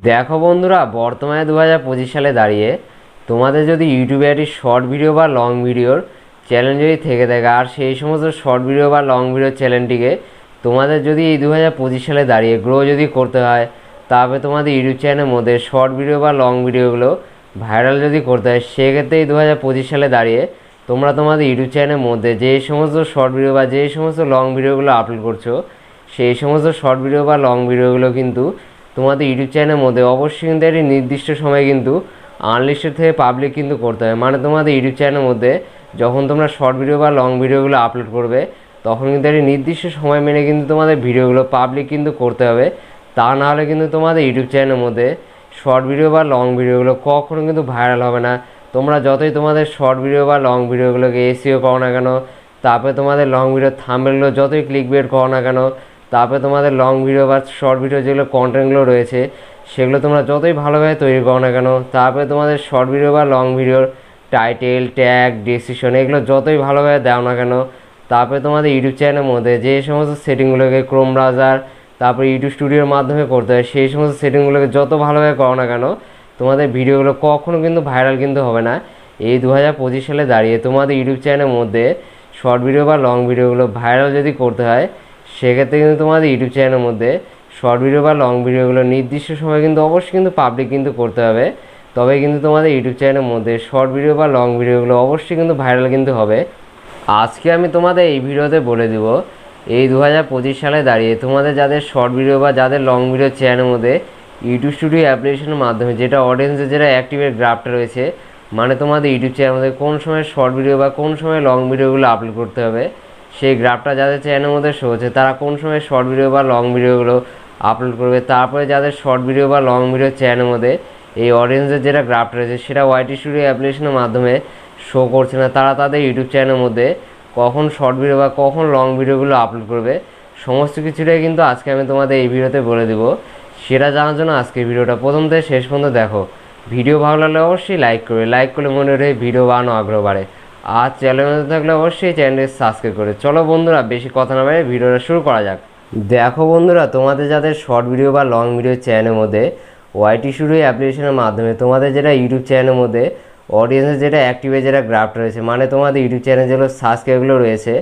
দেখো বন্ধুরা, বর্তমানে 2025 সালে দাঁড়িয়ে তোমাদের যদি ইউটিউবে একটি শর্ট ভিডিও বা লং ভিডিওর চ্যানেল যদি থেকে থাকে, আর সেই সমস্ত শর্ট ভিডিও বা লং ভিডিও চ্যানেলটিকে তোমাদের যদি এই 2025 সালে দাঁড়িয়ে গ্রো যদি করতে হয়, তবে তোমাদের ইউটিউব চ্যানেলের মধ্যে শর্ট ভিডিও বা লং ভিডিওগুলো ভাইরাল যদি করতে হয়, সেক্ষেত্রে এই 2025 সালে দাঁড়িয়ে তোমরা তোমাদের ইউটিউব চ্যানেলের মধ্যে যে সমস্ত শর্ট ভিডিও বা যে সমস্ত লং ভিডিওগুলো আপলোড করছো, সেই সমস্ত শর্ট ভিডিও বা লং ভিডিওগুলো কিন্তু তোমাদের ইউটিউব চ্যানেলের মধ্যে অবশ্যই কিন্তু একটি নির্দিষ্ট সময় কিন্তু আনলিস্টেড থেকে পাবলিক কিন্তু করতে হবে। মানে তোমাদের ইউটিউব চ্যানেলের মধ্যে যখন তোমরা শর্ট ভিডিও বা লং ভিডিওগুলো আপলোড করবে, তখন কিন্তু একটি নির্দিষ্ট সময় মেনে কিন্তু তোমাদের ভিডিওগুলো পাবলিক কিন্তু করতে হবে। তা না হলে কিন্তু তোমাদের ইউটিউব চ্যানেলের মধ্যে শর্ট ভিডিও বা লং ভিডিওগুলো কখনো কিন্তু ভাইরাল হবে না। তোমরা যতই তোমাদের শর্ট ভিডিও বা লং ভিডিওগুলোকে এসইও করো না কেন, তারপরে তোমাদের লং ভিডিও থাম্বনেলগুলো যতই ক্লিক বেট করো না কেন, তারপরে তোমাদের লং ভিডিও বা শর্ট ভিডিও যেগুলো কন্টেন্টগুলো রয়েছে, সেগুলো তোমরা যতই ভালোভাবে তৈরি করো না কেন, তারপরে তোমাদের শর্ট ভিডিও বা লং ভিডিওর টাইটেল, ট্যাগ, ডেসক্রিপশন এগুলো যতই ভালোভাবে দাও না কেন, তারপরে তোমাদের ইউটিউব চ্যানেলের মধ্যে যে সমস্ত সেটিংগুলোকে ক্রোম ব্রাউজার তারপরে ইউটিউব স্টুডিওর মাধ্যমে করতে হয়, সেই সমস্ত সেটিংগুলোকে যত ভালোভাবে করো না কেন, তোমাদের ভিডিওগুলো কখনো কিন্তু ভাইরাল কিন্তু হবে না। এই 2025 সালে দাঁড়িয়ে তোমাদের ইউটিউব চ্যানেলের মধ্যে শর্ট ভিডিও বা লং ভিডিওগুলো ভাইরাল যদি করতে হয়, সেক্ষেত্রে কিন্তু তোমাদের ইউটিউব চ্যানেলের মধ্যে শর্ট ভিডিও বা লং ভিডিওগুলো নির্দিষ্ট সময় কিন্তু অবশ্যই কিন্তু পাবলিক কিন্তু করতে হবে। তবে কিন্তু তোমাদের ইউটিউব চ্যানেলের মধ্যে শর্ট ভিডিও বা লং ভিডিওগুলো অবশ্যই কিন্তু ভাইরাল কিন্তু হবে। আজকে আমি তোমাদের এই ভিডিওতে বলে দিব, এই 2025 সালে দাঁড়িয়ে তোমাদের যাদের শর্ট ভিডিও বা যাদের লং ভিডিও চ্যানেলের মধ্যে ইউটিউব স্টুডিও অ্যাপ্লিকেশনের মাধ্যমে যেটা অডিয়েন্সের যেটা অ্যাক্টিভের গ্রাফটা রয়েছে, মানে তোমাদের ইউটিউব চ্যানেলের মধ্যে কোন সময় শর্ট ভিডিও বা কোন সময় লং ভিডিওগুলো আপলোড করতে হবে, সেই গ্রাফটা যাদের চ্যানেলের মধ্যে শো হচ্ছে তারা কোন সময় শর্ট ভিডিও বা লং ভিডিওগুলো আপলোড করবে। তারপরে যাদের শর্ট ভিডিও বা লং ভিডিও চ্যানেলের মধ্যে এই অডিয়েন্সের যেটা গ্রাফটা রয়েছে সেটা ওয়াইটি স্টুডিও অ্যাপ্লিকেশনের মাধ্যমে শো করছে না, তারা তাদের ইউটিউব চ্যানেলের মধ্যে কখন শর্ট ভিডিও বা কখন লং ভিডিওগুলো আপলোড করবে, সমস্ত কিছুটাই কিন্তু আজকে আমি তোমাদের এই ভিডিওতে বলে দেবো। সেটা জানার জন্য আজকে ভিডিওটা প্রথম থেকে শেষ পর্যন্ত দেখো। ভিডিও ভালো লাগলে অবশ্যই লাইক করবে, লাইক করলে মনে রেখে ভিডিও বানানো আগ্রহ বাড়ে। আর চ্যানেলে থাকলে অবশ্যই চ্যানেলটি সাবস্ক্রাইব করে। চলো বন্ধুরা, বেশি কথা না বলে ভিডিওটা শুরু করা যাক। দেখো বন্ধুরা, তোমাদের যাদের শর্ট ভিডিও বা লং ভিডিও চ্যানেলের মধ্যে ওয়াইটি স্টুডিও অ্যাপ্লিকেশনের মাধ্যমে তোমাদের যেটা ইউটিউব চ্যানেলের মধ্যে অডিয়েন্সের যেটা অ্যাক্টিভে যেটা গ্রাফট রয়েছে, মানে তোমাদের ইউটিউব চ্যানেল যেগুলো সাবস্ক্রাইবগুলো রয়েছে,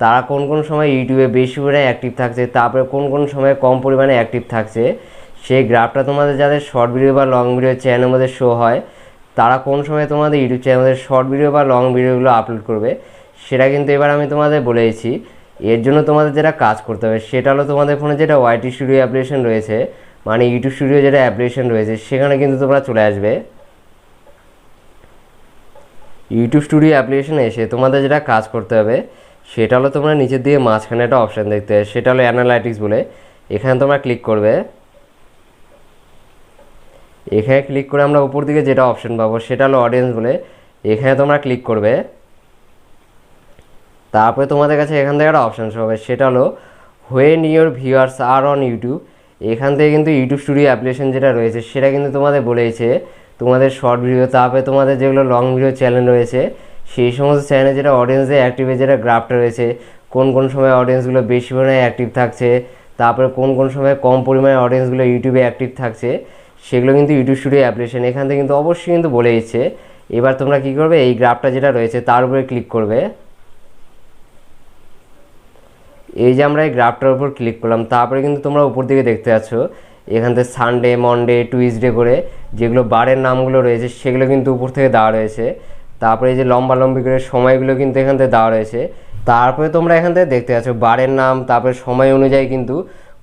তারা কোন কোন সময় ইউটিউবে বেশি পরিমাণে অ্যাক্টিভ থাকছে, তারপরে কোন কোন সময় কম পরিমাণে অ্যাক্টিভ থাকছে, সেই গ্রাফটা তোমাদের যাদের শর্ট ভিডিও বা লং ভিডিও চ্যানেলের মধ্যে শো হয়, তারা কোন সময় তোমাদের ইউটিউব চ্যানেলের শর্ট ভিডিও বা লং ভিডিওগুলো আপলোড করবে, সেটা কিন্তু এবার আমি তোমাদের বলে দিচ্ছি। এর জন্য তোমাদের যেটা কাজ করতে হবে সেটা হলো, তোমাদের ফোনে যেটা ওয়াইটি স্টুডিও অ্যাপ্লিকেশন রয়েছে, মানে ইউটিউব স্টুডিও যেটা অ্যাপ্লিকেশন রয়েছে, সেখানে কিন্তু তোমরা চলে আসবে। ইউটিউব স্টুডিও অ্যাপ্লিকেশনে এসে তোমাদের যেটা কাজ করতে হবে সেটা হলো, তোমরা নিচের দিকে মাঝখানে একটা অপশান দেখতে হবে, সেটা হলো অ্যানালাইটিক্স বলে। এখানে তোমরা ক্লিক করবে। এখানে ক্লিক করে আমরা উপর দিকে যেটা অপশান পাবো সেটা হলো অডিয়েন্স বলে। এখানে তোমরা ক্লিক করবে। তারপরে তোমাদের কাছে এখান থেকে একটা অপশান শো হবে, সেটা হলো when your viewers are on YouTube. এখান থেকে কিন্তু ইউটিউব স্টুডিও অ্যাপ্লিকেশন যেটা রয়েছে সেটা কিন্তু তোমাদের বলেছে তোমাদের শর্ট ভিডিও, তারপরে তোমাদের যেগুলো লং ভিডিও চ্যানেল রয়েছে, সেই সমস্ত চ্যানেলে যেটা অডিয়েন্সের অ্যাক্টিভে যেটা গ্রাফটা রয়েছে, কোন কোন সময় অডিয়েন্সগুলো বেশি পরিমাণে অ্যাক্টিভ থাকছে, তারপরে কোন কোন সময় কম পরিমাণে অডিয়েন্সগুলো ইউটিউবে অ্যাক্টিভ থাকছে, সেগুলো কিন্তু ইউটিউব স্টুডিও অ্যাপ্লিকেশন এখান থেকে কিন্তু অবশ্যই কিন্তু বলে দিচ্ছে। এবার তোমরা কী করবে, এই গ্রাফটা যেটা রয়েছে তার উপরে ক্লিক করবে। এই যে আমরা এই গ্রাফটার উপর ক্লিক করলাম, তারপরে কিন্তু তোমরা উপর দিকে দেখতে পাচ্ছ এখান থেকে সানডে, মনডে, টুইসডে করে যেগুলো বারের নামগুলো রয়েছে সেগুলো কিন্তু উপর থেকে দেওয়া রয়েছে। তারপরে এই যে লম্বা লম্বি করে সময়গুলো কিন্তু এখান থেকে দেওয়া রয়েছে। তারপরে তোমরা এখান থেকে দেখতে পাচ্ছ বারের নাম, তারপরে সময় অনুযায়ী কিন্তু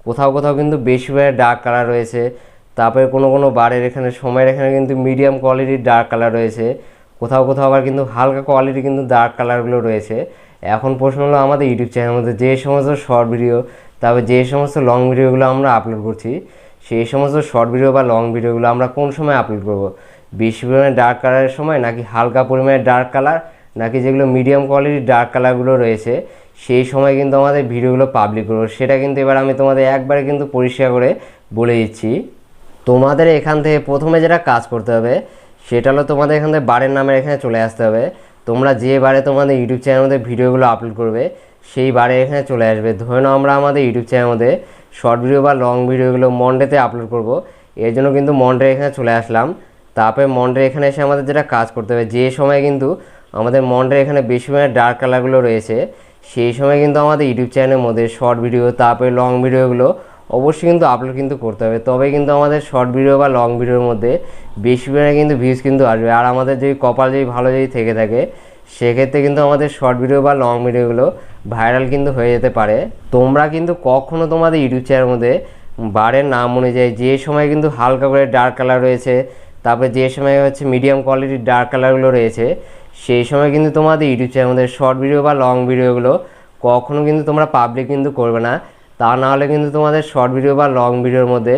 কোথাও কোথাও কিন্তু বেশি করে ডার্ক কালার রয়েছে, তারপরে কোনো কোনো বারের এখানে সময়ের এখানে কিন্তু মিডিয়াম কোয়ালিটির ডার্ক কালার রয়েছে, কোথাও কোথাও আবার কিন্তু হালকা কোয়ালিটি কিন্তু ডার্ক কালারগুলো রয়েছে। এখন প্রশ্ন হলো, আমাদের ইউটিউব চ্যানেলের মধ্যে যে সমস্ত শর্ট ভিডিও তারপরে যে সমস্ত লং ভিডিওগুলো আমরা আপলোড করছি, সেই সমস্ত শর্ট ভিডিও বা লং ভিডিওগুলো আমরা কোন সময় আপলোড করব, বেশি পরিমাণে ডার্ক কালারের সময়, নাকি হালকা পরিমাণে ডার্ক কালার, নাকি যেগুলো মিডিয়াম কোয়ালিটির ডার্ক কালারগুলো রয়েছে সেই সময় কিন্তু আমাদের ভিডিওগুলো পাবলিক করবো, সেটা কিন্তু এবার আমি তোমাদের একবারে কিন্তু পরিষ্কার করে বলে দিচ্ছি। তোমাদের এখান থেকে প্রথমে যেটা কাজ করতে হবে সেটা হলো, তোমাদের এখান থেকে বারের নামের এখানে চলে আসতে হবে। তোমরা যে বারে তোমাদের ইউটিউব চ্যানেলের মধ্যে ভিডিওগুলো আপলোড করবে সেই বারে এখানে চলে আসবে। ধরে নাও আমরা আমাদের ইউটিউব চ্যানেলের মধ্যে শর্ট ভিডিও বা লং ভিডিওগুলো মনডেতে আপলোড করব, এর জন্য কিন্তু মনিটর এখানে চলে আসলাম। তারপরে মনিটর এখানে এসে আমাদের যেটা কাজ করতে হবে, যে সময় কিন্তু আমাদের মনিটর এখানে বেশি ডার্ক কালারগুলো রয়েছে, সেই সময় কিন্তু আমাদের ইউটিউব চ্যানেলের মধ্যে শর্ট ভিডিও তারপরে লং ভিডিওগুলো অবশ্যই কিন্তু আপলোড কিন্তু করতে হবে। তবে কিন্তু আমাদের শর্ট ভিডিও বা লং ভিডিওর মধ্যে বেশি কিন্তু ভিউজ কিন্তু আসবে। আর আমাদের যদি কপাল যদি ভালো যদি থেকে থাকে, সেক্ষেত্রে কিন্তু আমাদের শর্ট ভিডিও বা লং ভিডিওগুলো ভাইরাল কিন্তু হয়ে যেতে পারে। তোমরা কিন্তু কখনো তোমাদের ইউটিউব চ্যানেলের মধ্যে বারের নাম অনুযায়ী যে সময় কিন্তু হালকা করে ডার্ক কালার রয়েছে, তারপরে যে সময় হচ্ছে মিডিয়াম কোয়ালিটির ডার্ক কালারগুলো রয়েছে, সেই সময় কিন্তু তোমাদের ইউটিউব চ্যানেলের মধ্যে শর্ট ভিডিও বা লং ভিডিওগুলো কখনো কিন্তু তোমরা পাবলিক কিন্তু করবে না। তা না হলে কিন্তু তোমাদের শর্ট ভিডিও বা লং ভিডিওর মধ্যে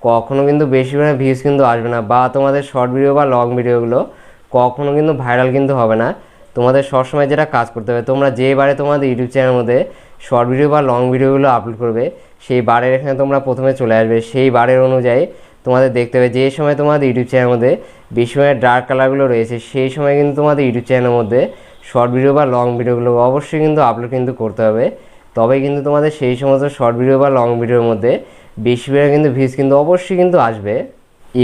কখনো কিন্তু বেশি ভিউজ কিন্তু আসবে না, বা তোমাদের শর্ট ভিডিও বা লং ভিডিওগুলো কখনো কিন্তু ভাইরাল কিন্তু হবে না। তোমাদের সবসময় যেটা কাজ করতে হবে, তোমরা যে বারে তোমাদের ইউটিউব চ্যানেলের মধ্যে শর্ট ভিডিও বা লং ভিডিওগুলো আপলোড করবে, সেই বারের এখানে তোমরা প্রথমে চলে আসবে। সেই বারের অনুযায়ী তোমাদের দেখতে হবে যে সময় তোমাদের ইউটিউব চ্যানেলের মধ্যে বেশি ডার্ক কালারগুলো রয়েছে, সেই সময় কিন্তু তোমাদের ইউটিউব চ্যানেলের মধ্যে শর্ট ভিডিও বা লং ভিডিওগুলো অবশ্যই কিন্তু আপলোড কিন্তু করতে হবে। তবেই কিন্তু তোমাদের সেই সমস্ত শর্ট ভিডিও বা লং ভিডিওর মধ্যে বেশি কিন্তু ভিউজ কিন্তু অবশ্যই কিন্তু আসবে।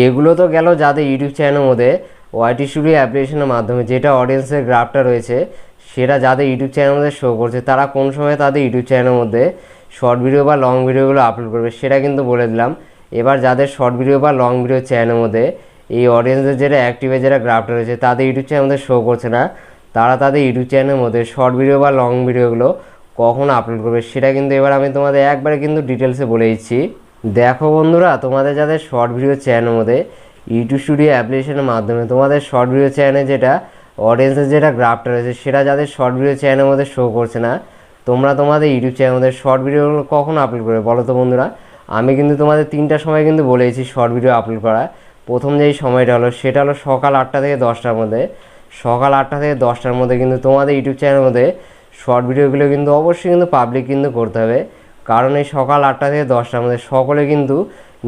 এগুলো তো গেল যাদের ইউটিউব চ্যানেলের মধ্যে ওয়াইটি স্টুডিও অ্যাপ্লিকেশনের মাধ্যমে যেটা অডিয়েন্সের গ্রাফটা রয়েছে, সেটা যাদের ইউটিউব চ্যানেলের মধ্যে শো করছে, তারা কোন সময় তাদের ইউটিউব চ্যানেলের মধ্যে শর্ট ভিডিও বা লং ভিডিওগুলো আপলোড করবে সেটা কিন্তু বলে দিলাম। এবার যাদের শর্ট ভিডিও বা লং ভিডিও চ্যানেলের মধ্যে এই অডিয়েন্সের যেটা অ্যাক্টিভের যেটা গ্রাফটা রয়েছে, তাদের ইউটিউব চ্যানেলের মধ্যে শো করছে না, তারা তাদের ইউটিউব চ্যানেলের মধ্যে শর্ট ভিডিও বা লং ভিডিওগুলো কখন আপলোড করবে সেটা কিন্তু এবার আমি তোমাদের একবারে কিন্তু ডিটেলসে বলে দিচ্ছি। দেখো বন্ধুরা, তোমাদের যাদের শর্ট ভিডিও চ্যানেলের মধ্যে ইউটিউব স্টুডিও অ্যাপ্লিকেশনের মাধ্যমে তোমাদের শর্ট ভিডিও চ্যানেলে যেটা অডিয়েন্সের যেটা গ্রাফটা রয়েছে, সেটা যাদের শর্ট ভিডিও চ্যানেলের মধ্যে শো করছে না, তোমরা তোমাদের ইউটিউব চ্যানেলের মধ্যে শর্ট ভিডিওগুলো কখন আপলোড করবে বলো তো বন্ধুরা? আমি কিন্তু তোমাদের 3টার সময় কিন্তু বলেছি শর্ট ভিডিও আপলোড করা। প্রথম যেই সময়টা হলো সেটা হলো সকাল 8টা থেকে 10টার মধ্যে। সকাল 8টা থেকে 10টার মধ্যে কিন্তু তোমাদের ইউটিউব চ্যানেলের মধ্যে শর্ট ভিডিওগুলো কিন্তু অবশ্যই কিন্তু পাবলিক কিন্তু করতে হবে। কারণ এই সকাল 8টা থেকে 10টার মধ্যে সকলে কিন্তু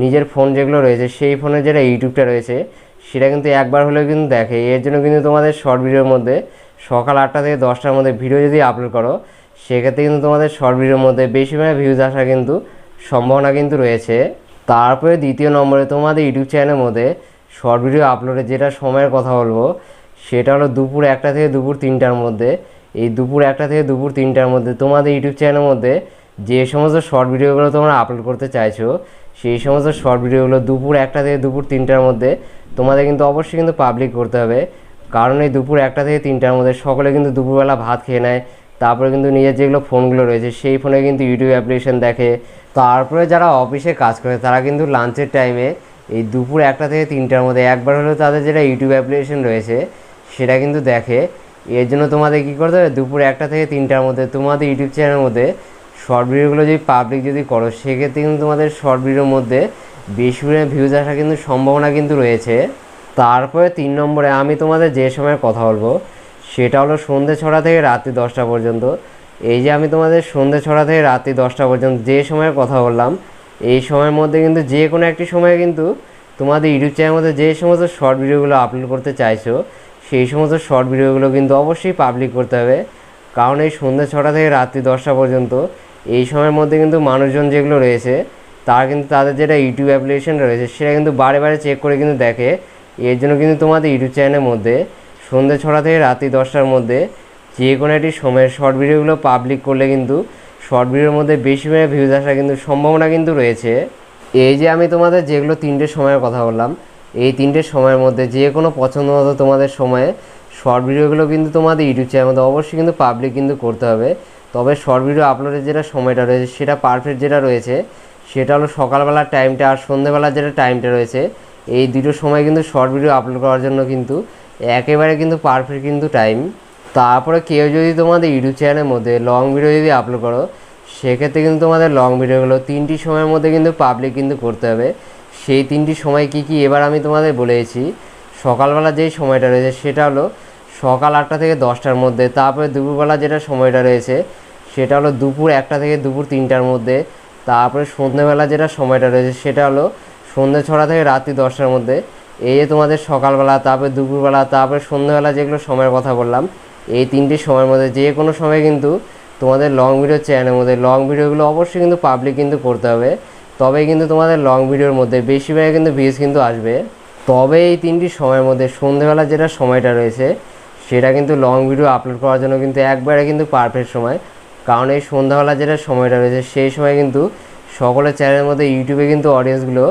নিজের ফোন যেগুলো রয়েছে, সেই ফোনের যেটা ইউটিউবটা রয়েছে সেটা কিন্তু একবার হলেও কিন্তু দেখে। এর জন্য কিন্তু তোমাদের শর্ট ভিডিওর মধ্যে সকাল 8টা থেকে 10টার মধ্যে ভিডিও যদি আপলোড করো, সেক্ষেত্রে কিন্তু তোমাদের শর্ট ভিডিওর মধ্যে বেশি ভিউজ আসা কিন্তু সম্ভাবনা কিন্তু রয়েছে। তারপরে দ্বিতীয় নম্বরে তোমাদের ইউটিউব চ্যানেলের মধ্যে শর্ট ভিডিও আপলোডের যেটা সময়ের কথা বলবো, সেটা হলো দুপুর 1টা থেকে দুপুর 3টার মধ্যে। এই দুপুর 1টা থেকে দুপুর 3টার মধ্যে তোমাদের ইউটিউব চ্যানেলের মধ্যে যে সমস্ত শর্ট ভিডিওগুলো তোমরা আপলোড করতে চাইছো, সেই সমস্ত শর্ট ভিডিওগুলো দুপুর 1টা থেকে দুপুর 3টার মধ্যে তোমাদের কিন্তু অবশ্যই কিন্তু পাবলিক করতে হবে। কারণ এই দুপুর 1টা থেকে 3টার মধ্যে সকলে কিন্তু দুপুরবেলা ভাত খেয়ে নেয়, তারপরে কিন্তু নিজের যেগুলো ফোনগুলো রয়েছে সেই ফোনে কিন্তু ইউটিউব অ্যাপ্লিকেশন দেখে। তারপরে যারা অফিসে কাজ করে তারা কিন্তু লাঞ্চের টাইমে এই দুপুর 1টা থেকে 3টার মধ্যে একবার হলেও তাদের যেটা ইউটিউব অ্যাপ্লিকেশন রয়েছে সেটা কিন্তু দেখে। এর জন্য তোমাদের কী করতে হবে, দুপুর 1টা থেকে 3টার মধ্যে তোমাদের ইউটিউব চ্যানেলের মধ্যে শর্ট ভিডিওগুলো যদি পাবলিক যদি করো, সেক্ষেত্রে কিন্তু তোমাদের শর্ট ভিডিওর মধ্যে বেশি ভিউজ আসা কিন্তু সম্ভাবনা কিন্তু রয়েছে। তারপরে 3 নম্বরে আমি তোমাদের যে সময়ের কথা বলবো সেটা হলো সন্ধ্যে 6টা থেকে রাত্রি 10টা পর্যন্ত। এই যে আমি তোমাদের সন্ধ্যে 6টা থেকে রাত্রি 10টা পর্যন্ত যে সময়ের কথা বললাম, এই সময়ের মধ্যে কিন্তু যে কোনো একটি সময়ে কিন্তু তোমাদের ইউটিউব চ্যানেলের মধ্যে যে সমস্ত শর্ট ভিডিওগুলো আপলোড করতে চাইছো, সেই সমস্ত শর্ট ভিডিওগুলো কিন্তু অবশ্যই পাবলিক করতে হবে। কারণ এই সন্ধ্যে 6টা থেকে রাত্রি 10টা পর্যন্ত এই সময়ের মধ্যে কিন্তু মানুষজন যেগুলো রয়েছে তারা কিন্তু তাদের যেটা ইউটিউব অ্যাপ্লিকেশন রয়েছে সেটা কিন্তু বারে বারে চেক করে কিন্তু দেখে। এর জন্য কিন্তু তোমাদের ইউটিউব চ্যানেলের মধ্যে সন্ধ্যে 6টা থেকে রাত্রি 10টার মধ্যে যে কোনো একটি সময়ের শর্ট ভিডিওগুলো পাবলিক করলে কিন্তু শর্ট ভিডিওর মধ্যে বেশি ভিউজ আসা কিন্তু সম্ভাবনা কিন্তু রয়েছে। এই যে আমি তোমাদের যেগুলো 3টে সময়ের কথা বললাম, এই 3টে সময়ের মধ্যে যে কোনো পছন্দ মতো তোমাদের সময়ে শর্ট ভিডিওগুলো কিন্তু তোমাদের ইউটিউব চ্যানেলের মধ্যে অবশ্যই কিন্তু পাবলিক কিন্তু করতে হবে। তবে শর্ট ভিডিও আপলোডের যেটা সময়টা রয়েছে সেটা পারফেক্ট যেটা রয়েছে সেটা হলো সকালবেলার টাইমটা আর সন্ধ্যেবেলার যেটা টাইমটা রয়েছে, এই দুটো সময় কিন্তু শর্ট ভিডিও আপলোড করার জন্য কিন্তু একেবারে কিন্তু পারফেক্ট কিন্তু টাইম। তারপরে কেউ যদি তোমাদের ইউটিউব চ্যানেলের মধ্যে লং ভিডিও যদি আপলোড করো, সেক্ষেত্রে কিন্তু তোমাদের লং ভিডিওগুলো 3টি সময়ের মধ্যে কিন্তু পাবলিক কিন্তু করতে হবে। সেই 3টি সময় কি কি এবার আমি তোমাদের বলেছি। সকালবেলা যেই সময়টা রয়েছে সেটা হলো সকাল 8টা থেকে 10টার মধ্যে। তারপরে দুপুরবেলা যেটা সময়টা রয়েছে সেটা হলো দুপুর 1টা থেকে দুপুর 3টার মধ্যে। তারপরে সন্ধ্যেবেলা যেটা সময়টা রয়েছে সেটা হলো সন্ধ্যে 6টা থেকে রাত্রি 10টার মধ্যে। এই যে তোমাদের সকালবেলা, তারপরে দুপুরবেলা, তারপরে সন্ধ্যেবেলা যেগুলো সময়ের কথা বললাম, এই 3টি সময়ের মধ্যে যে কোনো সময় কিন্তু তোমাদের লং ভিডিও চ্যানেলের মধ্যে লং ভিডিওগুলো অবশ্যই কিন্তু পাবলিক কিন্তু করতে হবে। তবেই কিন্তু তোমাদের লং ভিডিওর মধ্যে বেশিরভাগ কিন্তু ভিউজ কিন্তু আসবে। তবে এই 3টি সময়ের মধ্যে সন্ধ্যেবেলা যেটা সময়টা রয়েছে সেটা কিন্তু লং ভিডিও আপলোড করার জন্য কিন্তু একবারে কিন্তু পারফেক্ট সময়। কারণ এই সন্ধ্যাবেলা যেটা সময়টা রয়েছে সেই সময় কিন্তু সকলের চ্যানেলের মধ্যে ইউটিউবে কিন্তু অডিয়েন্সগুলো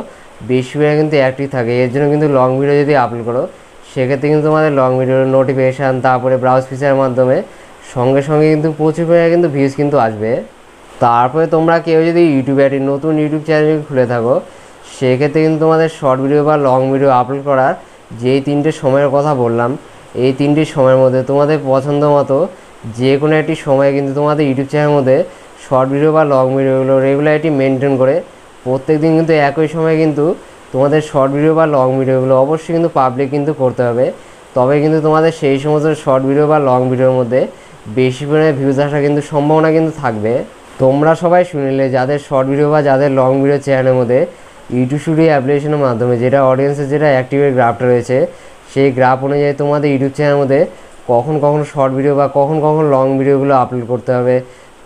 বেশিরভাগ কিন্তু অ্যাক্টিভ থাকে। এর জন্য কিন্তু লং ভিডিও যদি আপলোড করো সেক্ষেত্রে কিন্তু তোমাদের লং ভিডিওর নোটিফিকেশান তারপরে ব্রাউজ ফিচারের মাধ্যমে সঙ্গে সঙ্গে কিন্তু প্রচুর পরিমাণে কিন্তু ভিউজ কিন্তু আসবে। তারপরে তোমরা কেউ যদি ইউটিউবে একটি নতুন ইউটিউব চ্যানেল খুলে থাকো সেক্ষেত্রে কিন্তু তোমাদের শর্ট ভিডিও বা লং ভিডিও আপলোড করার যেই 3টে সময়ের কথা বললাম এই 3টি সময়ের মধ্যে তোমাদের পছন্দ মতো যে কোনো একটি সময়ে কিন্তু তোমাদের ইউটিউব চ্যানেলের মধ্যে শর্ট ভিডিও বা লং ভিডিওগুলো রেগুলারিটি মেনটেন করে প্রত্যেক দিন কিন্তু একই সময়ে কিন্তু তোমাদের শর্ট ভিডিও বা লং ভিডিওগুলো অবশ্যই কিন্তু পাবলিক কিন্তু করতে হবে। তবে কিন্তু তোমাদের সেই সমস্ত শর্ট ভিডিও বা লং ভিডিওর মধ্যে বেশি পরিমাণে ভিউজ আসার কিন্তু সম্ভাবনা কিন্তু থাকবে। তোমরা সবাই শুনিলে যাদের শর্ট ভিডিও বা যাদের লং ভিডিও চ্যানেলের মধ্যে ইউটিউব স্টুডিও অ্যাপ্লিকেশনের মাধ্যমে যেটা অডিয়েন্সের যেটা অ্যাক্টিভের গ্রাফটা রয়েছে সেই গ্রাফ অনুযায়ী তোমাদের ইউটিউব চ্যানেলের মধ্যে কখন কখন শর্ট ভিডিও বা কখন কখন লং ভিডিওগুলো আপলোড করতে হবে।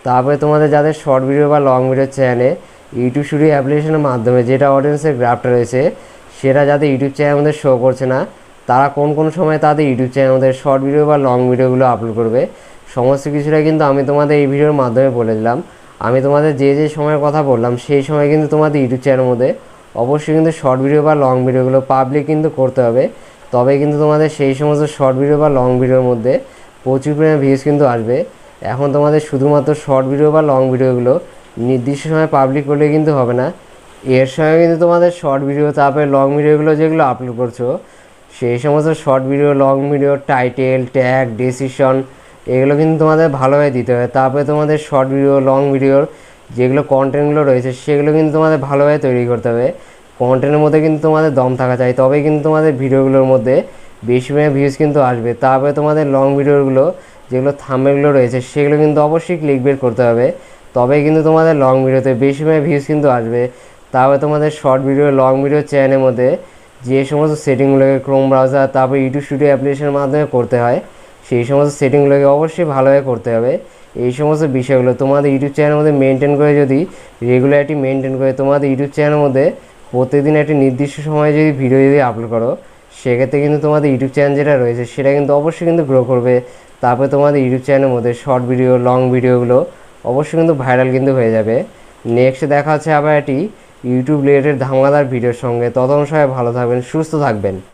তারপরে তোমাদের যাদের শর্ট ভিডিও বা লং ভিডিও চ্যানেলে ইউটিউব স্টুডিও অ্যাপ্লিকেশনের মাধ্যমে যেটা অডিয়েন্সের গ্রাফটা রয়েছে সেটা যাদের ইউটিউব চ্যানেলের মধ্যে শো করছে না তারা কোন কোন সময় তাদের ইউটিউব চ্যানেলের মধ্যে শর্ট ভিডিও বা লং ভিডিওগুলো আপলোড করবে সমস্ত কিছুটা কিন্তু আমি তোমাদের এই ভিডিওর মাধ্যমে বলে দিলাম। আমি তোমাদের যে যে সময়ের কথা বললাম সেই সময় কিন্তু তোমাদের ইউটিউব চ্যানেলের মধ্যে অবশ্যই কিন্তু শর্ট ভিডিও বা লং ভিডিওগুলো পাবলিক কিন্তু করতে হবে। তবে কিন্তু তোমাদের সেই সমস্ত শর্ট ভিডিও বা লং ভিডিওর মধ্যে প্রচুর পরিমাণে ভিউজ কিন্তু আসবে। এখন তোমাদের শুধুমাত্র শর্ট ভিডিও বা লং ভিডিওগুলো নির্দিষ্ট সময় পাবলিক করলে কিন্তু হবে না, এর সঙ্গে কিন্তু তোমাদের শর্ট ভিডিও তারপরে লং ভিডিওগুলো যেগুলো আপলোড করছো সেই সমস্ত short video long video title tag description এগুলো কিন্তু তোমাদের ভালোভাবে দিতে হবে। তারপরে তোমাদের শর্ট ভিডিও লং ভিডিওর যেগুলো কন্টেন্টগুলো রয়েছে সেগুলো কিন্তু তোমাদের ভালোভাবে তৈরি করতে হবে। কন্টেন্টের মধ্যে কিন্তু তোমাদের দম থাকা চাই তবেই কিন্তু তোমাদের ভিডিওগুলোর মধ্যে বেশি পরিমাণে ভিউজ কিন্তু আসবে। তারপরে তোমাদের লং ভিডিওগুলো যেগুলো থাম্বনেলগুলো রয়েছে সেগুলো কিন্তু অবশ্যই ক্লিকবেট করতে হবে তবেই কিন্তু তোমাদের লং ভিডিওতে বেশি পরিমাণে ভিউজ কিন্তু আসবে। তারপরে তোমাদের শর্ট ভিডিও লং ভিডিও চ্যানেলের মধ্যে যে সমস্ত সেটিংগুলোকে ক্রোম ব্রাউজার তারপর ইউটিউব স্টুডিও অ্যাপ্লিকেশনের মাধ্যমে করতে হয় সেই সমস্ত সেটিংগুলোকে অবশ্যই ভালোভাবে করতে হবে। এই সমস্ত বিষয়গুলো তোমাদের ইউটিউব চ্যানেলের মধ্যে মেনটেন করে যদি রেগুলারিটি মেনটেন করে তোমাদের ইউটিউব চ্যানেলের মধ্যে প্রত্যেকদিন একটি নির্দিষ্ট সময়ে যদি ভিডিও যদি আপলোড করো সেক্ষেত্রে কিন্তু তোমাদের ইউটিউব চ্যানেল যেটা রয়েছে সেটা কিন্তু অবশ্যই কিন্তু গ্রো করবে। তারপরে তোমাদের ইউটিউব চ্যানেলের মধ্যে শর্ট ভিডিও লং ভিডিওগুলো অবশ্যই কিন্তু ভাইরাল কিন্তু হয়ে যাবে। নেক্সট দেখা হচ্ছে আবার একটি ইউটিউব রিলেটেড ধামাকাদার ভিডিওর সঙ্গে। ততক্ষণ সবাই ভালো থাকবেন সুস্থ থাকবেন।